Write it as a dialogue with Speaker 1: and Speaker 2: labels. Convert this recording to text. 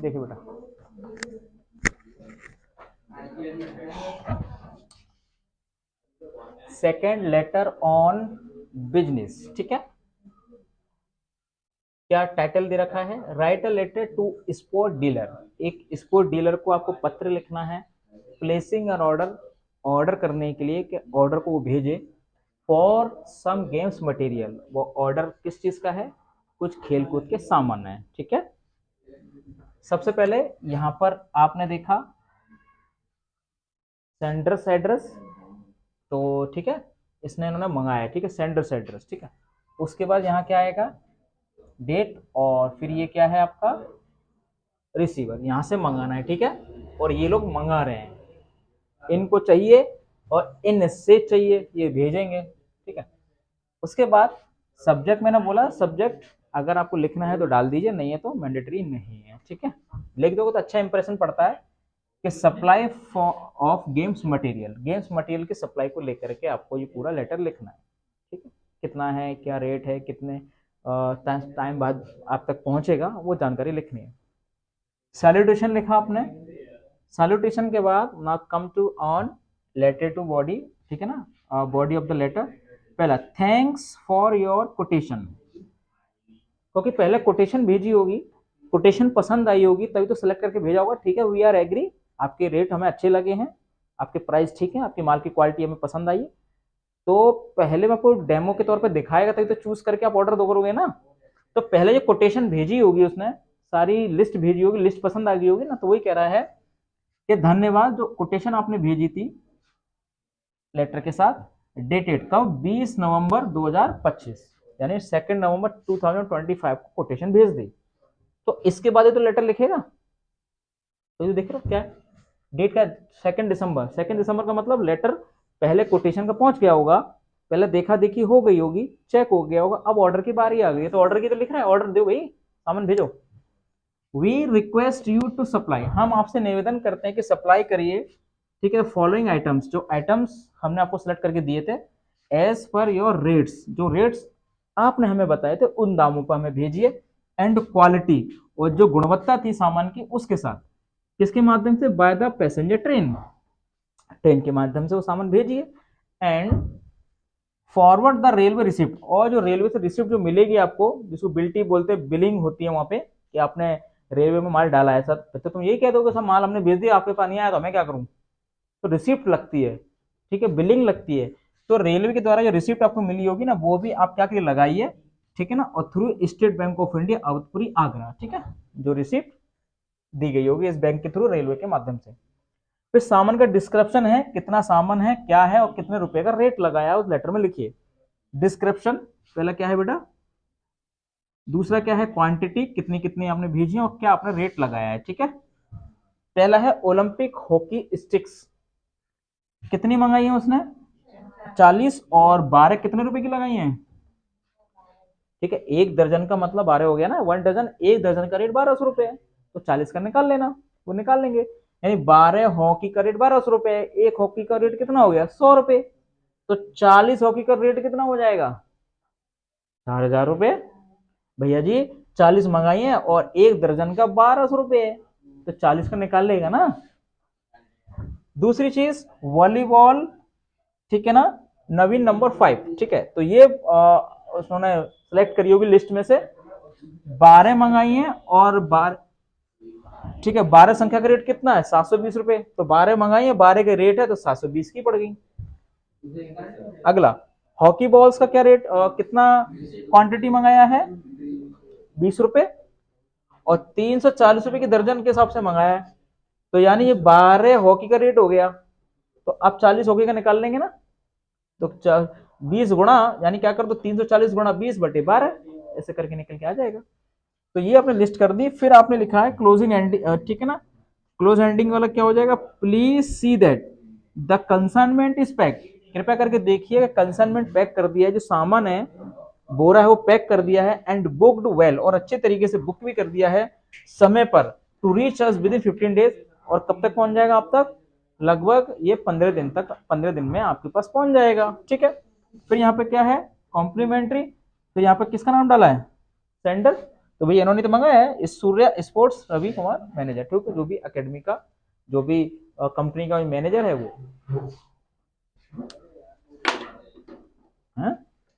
Speaker 1: देखिए बेटा, second later on business, ठीक है। क्या टाइटल दे रखा है, write a letter to sport dealer. एक स्पोर्ट डीलर को आपको पत्र लिखना है, प्लेसिंग एन ऑर्डर, ऑर्डर करने के लिए कि ऑर्डर को वो भेजे फॉर सम गेम्स मटेरियल। वो ऑर्डर किस चीज का है, कुछ खेलकूद के सामान है, ठीक है। सबसे पहले यहां पर आपने देखा सेंडर्स एड्रेस, तो ठीक है, इसने इन्होंने मंगाया, ठीक है, सेंडर्स एड्रेस, ठीक है। उसके बाद यहाँ क्या आएगा, डेट, और फिर ये क्या है आपका रिसीवर, यहां से मंगाना है, ठीक है। और ये लोग मंगा रहे हैं, इनको चाहिए और इनसे चाहिए, ये भेजेंगे, ठीक है। उसके बाद सब्जेक्ट मैंने बोला, सब्जेक्ट अगर आपको लिखना है तो डाल दीजिए, नहीं है तो मैंडेटरी नहीं है, ठीक है। लिख दोगे तो अच्छा इंप्रेशन पड़ता है कि supply of games material, games material की सप्लाई को लेकर के आपको ये पूरा लेटर लिखना है, ठीक है। कितना है, क्या रेट है, कितने टाइम बाद आप तक पहुंचेगा, वो जानकारी लिखनी है। सैल्यूटेशन लिखा आपने, सैल्यूटेशन के बाद ना come to on letter to body, ठीक है ना, बॉडी ऑफ द लेटर। पहला थैंक्स फॉर योर कोटेशन, क्योंकि पहले कोटेशन भेजी होगी, कोटेशन पसंद आई होगी तभी तो सेलेक्ट करके भेजा होगा, ठीक है। वी आर एग्री, आपके रेट हमें अच्छे लगे हैं, आपके प्राइस ठीक है, आपके माल की क्वालिटी हमें पसंद आई, तो पहले में आपको डेमो के तौर पे दिखाएगा तभी तो चूज करके आप ऑर्डर दोगे ना। तो पहले जो कोटेशन भेजी होगी उसने, सारी लिस्ट भेजी होगी, लिस्ट पसंद आ गई होगी ना, तो वही कह रहा है कि धन्यवाद, जो कोटेशन आपने भेजी थी लेटर के साथ, डेटेड कब, 20 नवंबर 2025, यानी 2 नवंबर 2025 को कोटेशन भेज दी। तो इसके बाद ये तो लेटर लिखेगा, तो ये देख रहे हो क्या है डेट का, 2 दिसंबर, 2 दिसंबर का मतलब लेटर पहले कोटेशन का पहुंच गया होगा, पहले देखा देखी हो गई होगी, चेक हो गया होगा, अब ऑर्डर की बारी आ गई है, तो ऑर्डर की तो लिख रहा है, ऑर्डर दो भाई, सामान भेजो। We request you to supply, हम आपसे निवेदन करते हैं कि सप्लाई करिए, ठीक है, फॉलोइंग आइटम्स, जो आइटम्स हमने आपको सेलेक्ट करके दिए थे, एज पर योर रेट्स, जो रेट्स आपने हमें बताए थे उन दामों पर हमें भेजिए, एंड क्वालिटी, और जो गुणवत्ता थी सामान की उसके साथ, किसके माध्यम से, by the passenger train, train के माध्यम से वो सामान भेजिए, and forward the railway receipt, और जो रेलवे से रिसिप्ट जो मिलेगी आपको, जिसको बिल्टी बोलते हैं, बिलिंग होती है वहां पे कि आपने रेलवे में माल डाला है सर, तो तुम यही कह दो कि सर माल हमने भेज दिया, आपके पास नहीं आया तो मैं क्या करूं, तो रिसिप्ट लगती है, ठीक है, बिलिंग लगती है। तो रेलवे के द्वारा जो रिसिप्ट आपको मिली होगी ना, वो भी आप क्या करिए, लगाइए, ठीक है ना, और through state bank of India Awadhpuri Agra, ठीक है, जो रिसिप्ट दी गई होगी इस बैंक के थ्रू रेलवे के माध्यम से। फिर सामान का डिस्क्रिप्शन है, कितना सामान है, क्या है, और कितने रुपए का रेट लगाया उस लेटर में लिखिए। डिस्क्रिप्शन पहला क्या है बेटा, दूसरा क्या है, क्वांटिटी, कितनी कितनी आपने भेजी है और क्या आपने रेट लगाया है, ठीक है। पहला है ओलंपिक हॉकी स्टिक्स, कितनी मंगाई है उसने, 40, और 12 कितने रुपए की लगाई है, ठीक है, एक दर्जन का मतलब 12 हो गया ना, 1 डजन, एक दर्जन का रेट 1200 रुपए है, तो 40 का निकाल लेना, वो निकाल लेंगे, यानी 12 हॉकी का रेट 1200 रुपए है, एक हॉकी का रेट कितना हो गया, 100 रुपए, तो 40 हॉकी का रेट कितना हो जाएगा, 4000 रुपए, भैया जी 40 मंगाई है और एक दर्जन का 1200 रुपए है, तो 40 का निकाल लेगा ना। दूसरी चीज वॉलीबॉल, ठीक है ना, नवीन नंबर 5, ठीक है, तो ये उन्होंने सेलेक्ट करी होगी लिस्ट में से, 12 मंगाई है और 12, ठीक है, 12 संख्या का रेट कितना है, 720 रुपए, तो 12 मंगाई है, 12 का रेट है तो 720 की पड़ गई। अगला हॉकी बॉल्स का क्या रेट, कितना क्वांटिटी मंगाया है, 20 रुपए, और 340 रुपए की दर्जन के हिसाब से मंगाया है, तो यानी ये 12 हॉकी का रेट हो गया, तो अब 40 हॉकी का निकाल लेंगे ना, तो 20 गुणा, यानी क्या कर दो, 340 गुणा 20/12, ऐसे करके निकल के आ जाएगा। तो ये आपने लिस्ट कर दी। फिर आपने लिखा है क्लोजिंग एंडिंग, ठीक है ना, क्लोज एंडिंग वाला क्या हो जाएगा, please see that the consignment is pack, कृपया करके देखिए कंसाइनमेंट पैक कर दिया है, जो सामान है बोरा है वो पैक कर दिया है, एंड बुक्ड वेल, और अच्छे तरीके से बुक भी कर दिया है समय पर, to reach us within 15 days, और कब तक पहुंच जाएगा आप तक, लगभग ये 15 दिन तक, 15 दिन में आपके पास पहुंच जाएगा, ठीक है। फिर यहाँ पे क्या है, कॉम्प्लीमेंट्री, तो यहाँ पे किसका नाम डाला है, सेंडर, तो भैया इन्होंने तो मंगाया है, इस सूर्या स्पोर्ट्स रवि कुमार मैनेजर, ठीक है, जो भी अकेडमी का, जो भी कंपनी का मैनेजर है वो है।